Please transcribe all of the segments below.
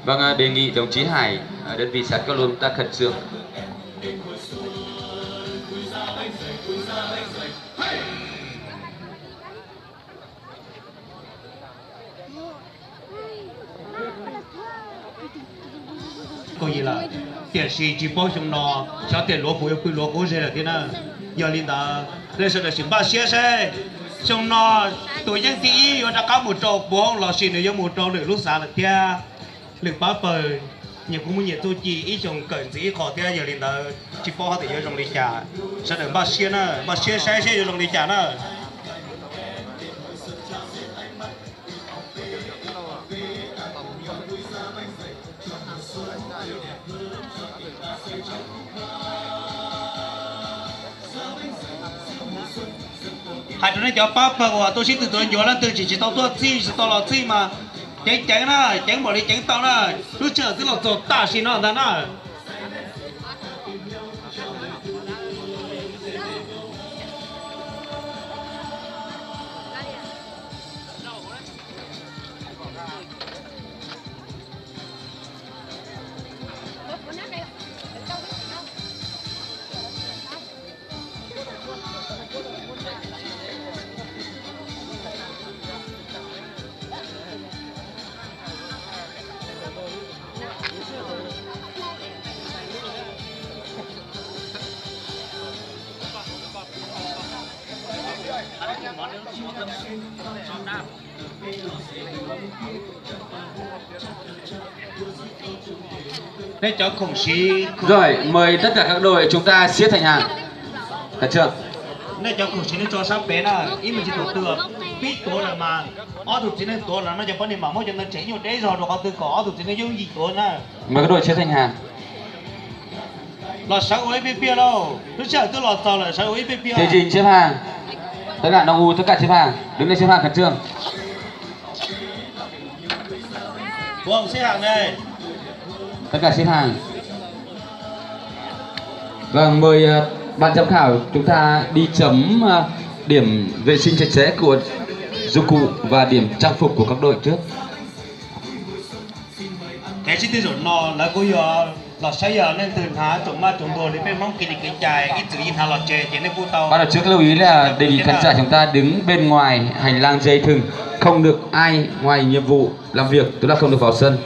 Vâng, đề nghị đồng chí Hải, đơn vị sát cao luôn ta khẩn trương. Có gì là tiền sĩ chỉ bao nhiêu nó cho tiền lúa phối lúa cố gì là thế nào giờ linh ta đây sẽ là sự ba xe xe trong nó tuổi dân tí ở đã có một trâu bốn lò xì nữa một trâu được lúc sáng là tia lực bá bờ nhiều cũng muốn nhiều tôi chỉ ít trong cẩn gì khó tia giờ linh ta chỉ bao họ thì giờ trong lịch trả sẽ được ba xe xe giờ trong lịch trả nữa hai đứa nó cho bắp và tôi xin từ tôi nhớ là từ chỉ tao tôi chỉ tao là gì mà chén nó chén bỏ đi chén tao nó lúc chờ tức là做大事nó nó để cho khổng sĩ Rồi, mời tất cả các đội chúng ta xếp thành hàng. Khẩn trương. để cho khổng sĩ nó cho sắp bé là ít mình chỉ đầu tư biếtตัวlà mà ở thuộc chỉ nênตัวlà nóจะvấn đề mà mỗi cho nó chảy nhiều đấy rồi nó có từ có thuộc chỉ nó giống gìตัวnè Mời các đội xếp thành hàng. là sáu ấy bia đâu lúc chờ tôi lọt tàu là sáu ấy bia Thầy Trình xếp hàng. Tất cả Đông U, tất cả xếp hàng. Đứng lên xếp hàng khẩn trương. vâng xếp hàng đây Tất cả xếp hàng. Vâng, mời ban giám khảo chúng ta đi chấm điểm vệ sinh sạch sẽ của dụng cụ và điểm trang phục của các đội trước. cái chi tiết rồi nó là có giờ là sáng giờ nên từ há chúng ma chúng đồ để bên mong kỳ cái chạy ít chữ in hà lọt chè chỉ nên phụ tàu. Ban đầu trước lưu ý là đề nghị khán giả chúng ta đứng bên ngoài hành lang dây thừng, không được ai ngoài nhiệm vụ làm việc, tức là không được vào sân.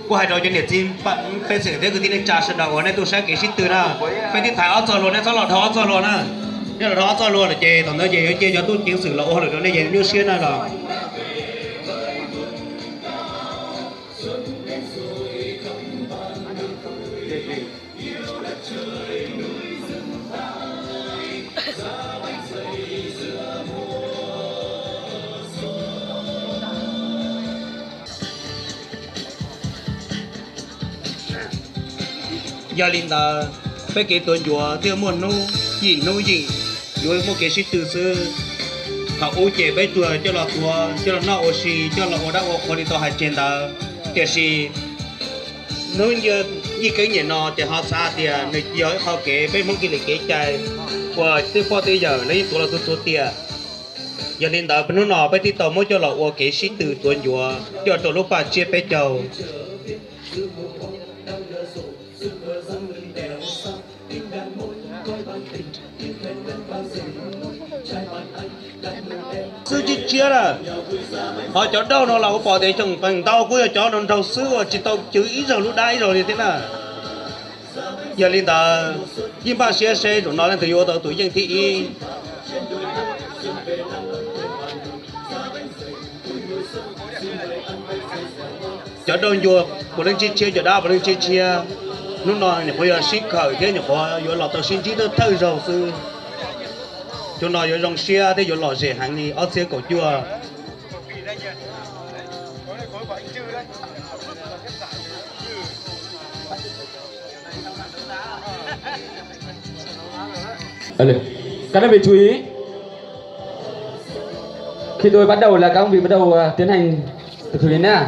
Cô hai đội cho nhiệt team bạn phải xử thế cứ tin trả sân đầu này tôi sẽ kể xin từ nào phải tin thải áo giờ luôn này sau lọt áo giờ luôn à nếu là áo giờ luôn là chè tổng nó chè cho tôi chịu xử là ô được nó chè như xuyên này rồi gia đình ta phải kể tuần chùa theo muốn nô gì rồi một cái sự từ xưa họ ô chế bây tuổi cho là nó ô xì cho là ô đã ô đi tao hai trên ta cái gì nếu như cái gì nó thì họ xa thì người giờ họ kể bây mong cái lịch kể chạy và từ qua tới giờ lấy tuổi là tuổi tiền gia đình ta bên nó bây thì tao mới cho là ô cái sự từ tuần chùa cho tao lúc ba chia bây giờ chia là họ cho đâu nó là có bỏ để chồng phần tao cũng cho nó đầu xưa chỉ tao chữ ít rồi lúc đai rồi thì thế nào giờ lên ta nhưng ba xe rồi nó lên từ vô tao tuổi dân thị cho đâu vô một lần chia cho đa một lần chia lúc nào thì bây giờ xích khởi thế nhỉ có vô lọ tao xin chỉ tao thâu rồi sư cho nó vô rong xe thế vô lọ rẻ hàng đi ở xe cổ chùa các đơn vị chú ý, khi tôi bắt đầu là các ông vị bắt đầu tiến hành thực hiện nha.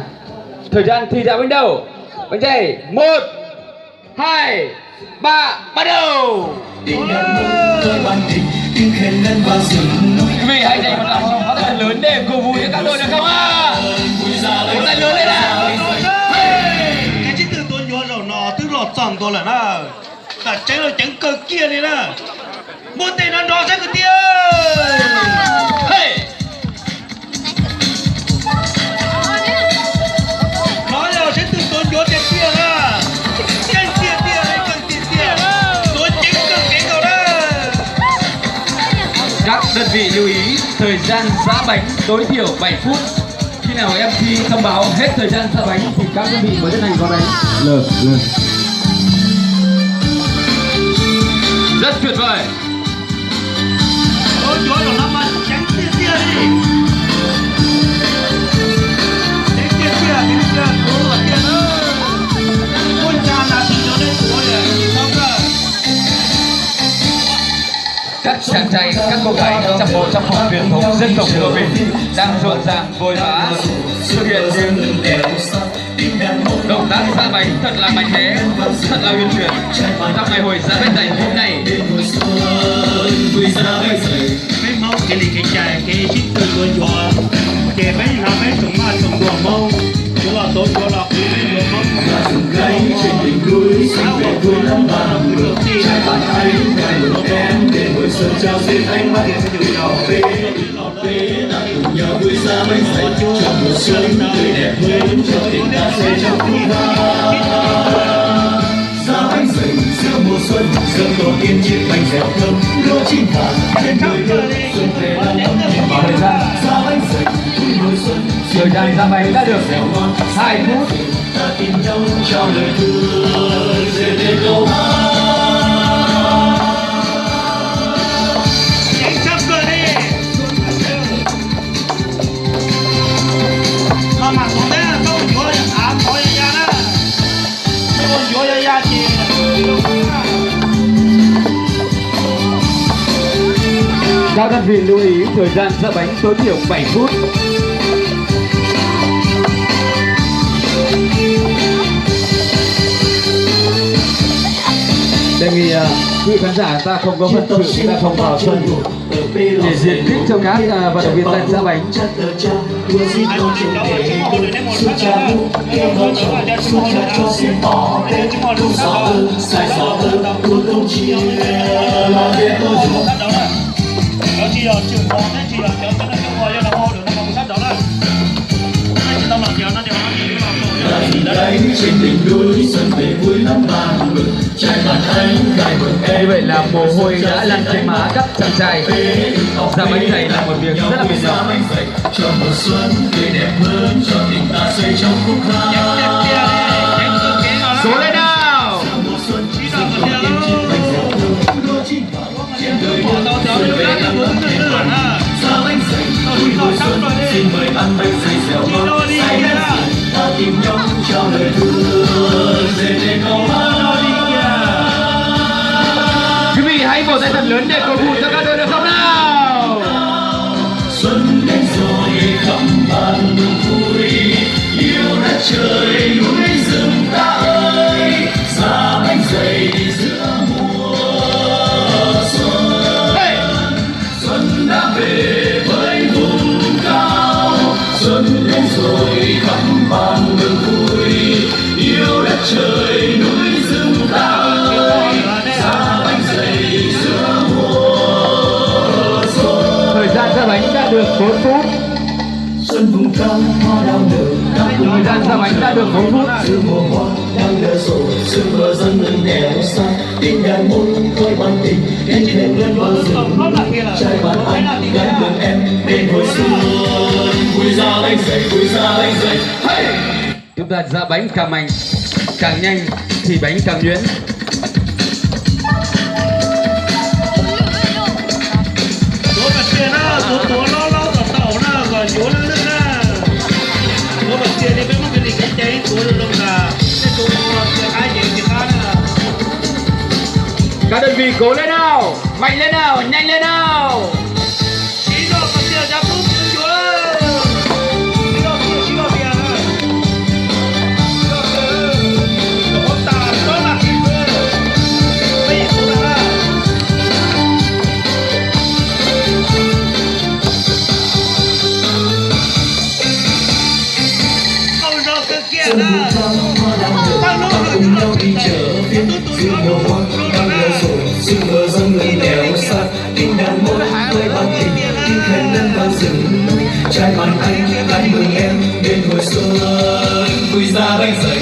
Thời gian thi đã bắt đầu. Bánh chay 1, 2, 3 bắt đầu. Quý vị hãy dành một tràng pháo tay lớn để cổ vũ cho các đội được không ạ? Một tay lớn lên nào. Cái chiếc từ tôi nhớ rồi nó tức lọt chọn tôi là nó cả tránh rồi tránh cờ kia đi nè. Một tay nó đỏ sang cái tia. Nói là sẽ từ tôi nhớ tiền tia nè. Cái tia này cần tia. Tôi tránh cờ cái cầu đó. Các đơn vị lưu ý thời gian giã bánh tối thiểu 7 phút. Khi nào MC thông báo hết thời gian giã bánh thì các đơn vị mới tiến hành gói bánh. Rất tuyệt vời. Tôi nhớ rồi lắm mà tránh tia đi. Tránh tia, cố là tia nữa. Con cha là thì nó đến tuổi rồi, không cơ. Các chàng trai, các cô gái trong bộ trang phục truyền thống dân tộc của mình đang rộn ràng vội vã thực hiện những động tác giã bánh thật là mạnh mẽ, thật là uyển chuyển trong ngày hội giã bánh dày hôm nay. Mấy mẫu cái lì cái chài cái chiếc từ của chùa kể mấy là mấy trồng mà trồng đùa mâu chúng là tôi cho là cái đùa mâu gãy trên đỉnh núi sao mà vui lắm mà người đầu tiên bạn thấy ngày một em để ngồi sân trao xin ánh mắt về đã cùng nhau vui ra bánh dày trong mùa xuân tươi đẹp hơn cho tình ta sẽ trong phút ra bánh dày giữa mùa xuân dân tổ tiên chiếc bánh dẻo thơm lúa chín vàng trên đời hương xuân về năm Và thời gian ra bánh dày vui mùa xuân thời gian giã bánh đã được 2 phút. ta tìm nhau trao lời thương về để câu nhanh chấp cơ đi mà xuống đấy tôi nhớ thôi ra đó tôi nhớ ra chị Các đơn vị lưu ý thời gian giã bánh tối thiểu 7 phút. Đề nghị quý khán giả ta không có phần thưởng, chúng ta không vào sân để diện tích cho các vận động viên đang giã bánh. Trên đỉnh núi xuân về vui lắm bàn mừng trai bạn anh gái mừng em. Như vậy là mồ hôi đã lăn trên má các chàng trai. Giã bánh dày là một việc rất là mệt nhọc. Cho mùa xuân tươi đẹp hơn cho tình ta xây trong khúc hát. Số lên nào. Mùa xuân chỉ là một điều lúa chín vàng trên đời hương xuân về năm giá bánh dày vui mùa xuân xin mời ăn bánh dày dẻo ngon say đắm ta tìm nhau trao lời thương về để câu hát. Quý vị hãy vỗ tay thật lớn để cổ vũ cho các đội được không nào? Xuân đến rồi khắp bàn mừng vui yêu đất trời núi rừng ta ơi giá bánh dày giữa mùa xuân. Xuân đã về với vùng cao xuân đến rồi khắp bàn mừng vui yêu đất trời núi rừng ta ơi giá bánh dày giữa mùa xuân. Thời gian giã bánh đã được 4 phút. xuân vùng cao hoa đào nở Thời gian ra bánh đã được 4 phút. sự mùa hoa đang nở rộ sự mưa dâng lên đèo xa tiếng đàn môn khơi ban tình đến thêm lên vào rừng trai bạn anh gái mừng em bên hồi xuân vui ra bánh dậy vui ra bánh dậy hey! Chúng ta ra bánh càng mạnh càng nhanh thì bánh càng nhuyễn. Chúa bật tiền á, Chúa lo tàu na, còn Chúa nó nước na. Chúa bật tiền đi với một cái gì cái cháy, Chúa được đồng là cái Chúa ai gì thì khác na. Các đơn vị cố lên nào, mạnh lên nào, nhanh lên nào. Chỉ do bật tiền ra phút Chúa ơi. Chỉ do tiền na. Chúa ta đó là cái bây giờ là xuân vùng cao hoa đào nở ta cùng nhau đi chợ phiên giữa mùa hoa đang nở rộ sự mưa dâng lên đèo xa tiếng đàn môn khơi ban tình tiếng khen ngân vang rừng núi trai bạn anh gái mừng em bên hồi xuân vui ra bánh dậy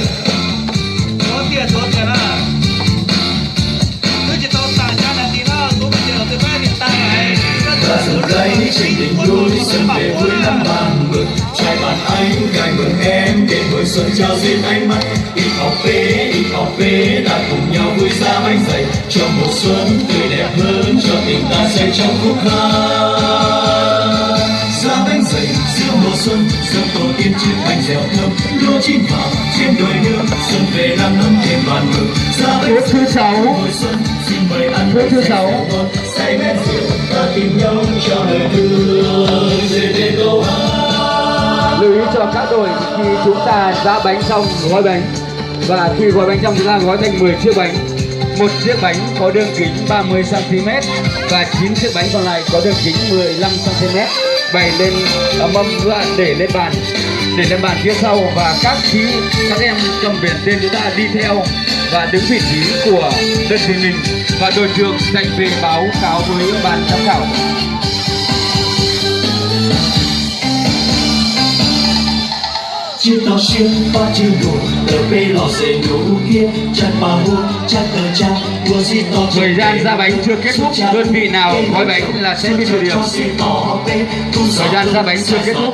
Chúa tiền à. Cứ chỉ tao xả ra là tí đó, Chúa bây giờ tôi phải điện ta này. ta rừng cây trên đỉnh núi xuân về vui lắm bàn mừng trai bạn anh gái mừng em bên hồi xuân trao duyên ánh mắt đi học về ta cùng nhau vui ra bánh dậy cho mùa xuân tươi đẹp hơn cho tình ta say trong khúc hát ra bánh dậy giữa mùa xuân dâng tổ tiên chiếc bánh dẻo thơm lúa chín vàng trên đồi nương xuân về làm ấm thêm đoàn mừng ra bánh Phút thứ 6. mùa xuân xin mời ăn Phút thứ 6. say men rượu ta tìm nhau cho đời thương về về câu hát. Lưu ý cho các đội khi chúng ta ra bánh xong gói bánh, và khi gói bánh xong chúng ta gói thành 10 chiếc bánh. Một chiếc bánh có đường kính 30 cm và 9 chiếc bánh còn lại có đường kính 15 cm bày lên mâm và để lên bàn phía sau, và các em cầm biển tên chúng ta đi theo và đứng vị trí của đơn vị mình, và đội trưởng dành về báo cáo với ban giám khảo. chiếc tàu xiên pha chiều nổ ở bên lò rể nổ kia chặt bà hô chặt tờ cha vừa gì to Thời gian ra bánh chưa kết thúc, đơn vị nào gói bánh là sẽ bị trừ điểm. Thời gian ra bánh chưa kết thúc.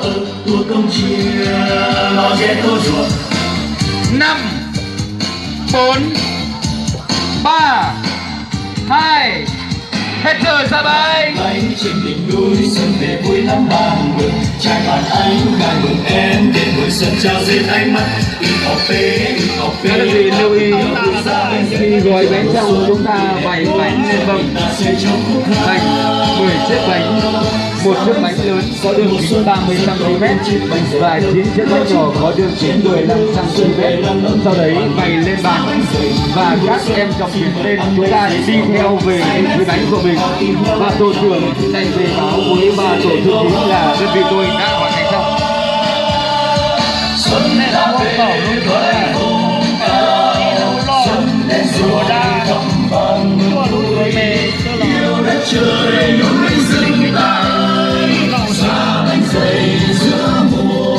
5 4 3 2 hết giờ ra bánh. bánh trên đỉnh núi xuân về vui lắm bàn mừng trai bạn anh gái mừng em đến buổi xuân trao duyên ánh mắt đi học về Các đơn vị lưu ý khi gói bánh xong chúng ta bày bánh lên mâm thành 10 chiếc bánh, một chiếc bánh lớn có đường kính 30 cm và 9 chiếc bánh nhỏ có đường kính 15 cm. Sau đấy bày lên bàn và các em cầm biển lên chúng ta đi theo về với bánh của mình, và tổ trưởng dành về báo với bà tổ thư ký là đơn vị tôi đã hoàn thành xong. xuân đã về với vùng cao xuân đến rồi cầm bằng yêu đất trời núi rừng tay ra bánh dậy giữa mùa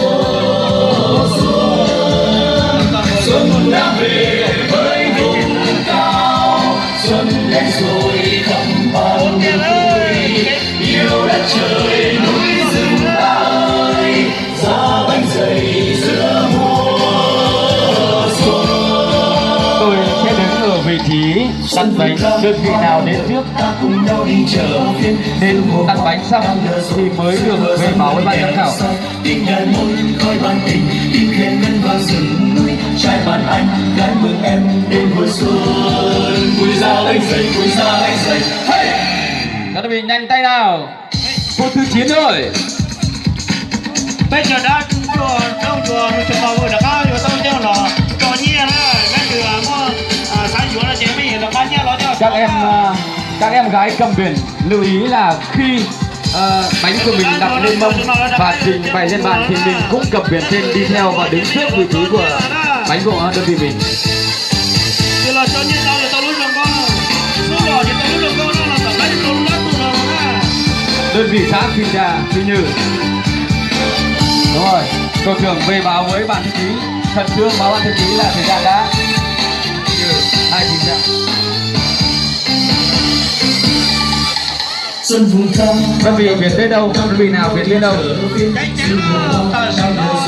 xuân đã về với vùng cao xuân đến rồi cầm bằng yêu đất trời núi rừng tay ra bánh dậy giữa mùa xuân. Tôi sẽ đứng ở vị trí đặt bánh, đơn vị nào đến trước ta cùng nhau đi chợ phiên đến đặt bánh xong thì mới được về báo với ban giám khảo. tiếng đàn môn khói ban tình tiếng khen ngân vang rừng núi trai bạn anh gái mừng em đến hồi xuân vui ra bánh dậy vui ra bánh dậy hey! Các đơn vị nhanh tay nào. Phút thứ 9 rồi. Bây giờ đã chùa đâu chùa vào rồi đã có rồi tao chơi là trò nhia đó cái từ mua sáng chùa là chế mấy là ba nhia nó cho Các em gái cầm biển lưu ý là khi bánh của mình đặt lên mâm và trình bày lên bàn thì mình cũng cầm biển trên đi theo và đứng trước vị trí của bánh của đơn vị mình. thì là cho nhia tao là tao lúc con số đỏ thì tao lúc con nó là tao lấy tao lát tao nó Đơn vị xã Phi Trà, Phi Như. Đúng rồi, đội trưởng về báo với ban thư ký, khẩn trương báo ban thư ký là thời gian đã 29 xuân vùng cao đơn vị Việt đến đâu, đơn vị nào Việt đến đâu?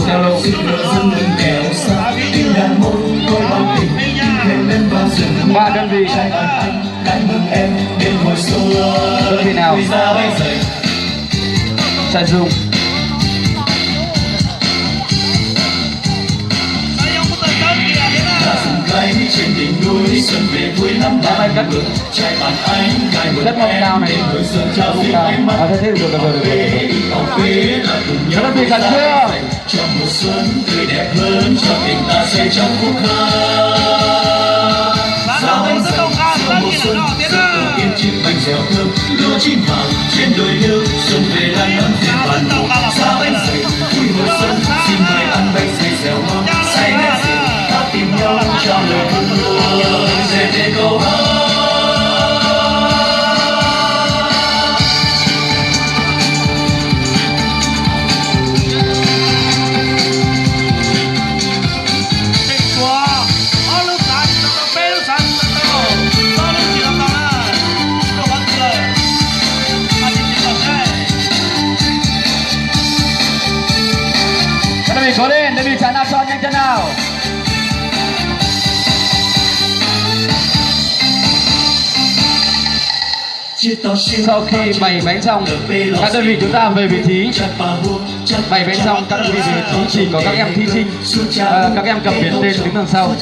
theo lâu dân nghèo xa tiếng đàn môn coi bao tình thêm lên bao rừng 3 đơn vị. cảm ơn em đến hồi xuân Đơn vị nào? ra bay dậy Trại Dung. cây trên đỉnh núi xuân về vui lắm Năm nay cất trai bạn anh cài một rất mong cao này. hồi xuân trao Mong duyên cao. ánh mắt Thế được rồi. học phế là cùng nhau Đơn vị khẩn trương. cho mùa xuân tươi đẹp hơn cho tình ta say trong phút khắc sao anh dậy sau mùa xuân rực yên chim bánh dẻo thơm lúa chim vàng trên đồi liêu xuân về lan ấm tiền bàn màu sao anh dậy vui mùa xuân xin mời ăn bánh dày dẻo ngon say nét rượu ta tìm nhau cho lời thương về để câu hát Đơn vị cố lên, đơn vị chắn nào cho nhanh chân nào. Sau khi bày bánh xong, các đơn vị chúng ta về vị trí. Bày bánh xong, các đơn vị về vị trí chỉ có các em thí sinh, các em cầm biển tên đứng đằng sau.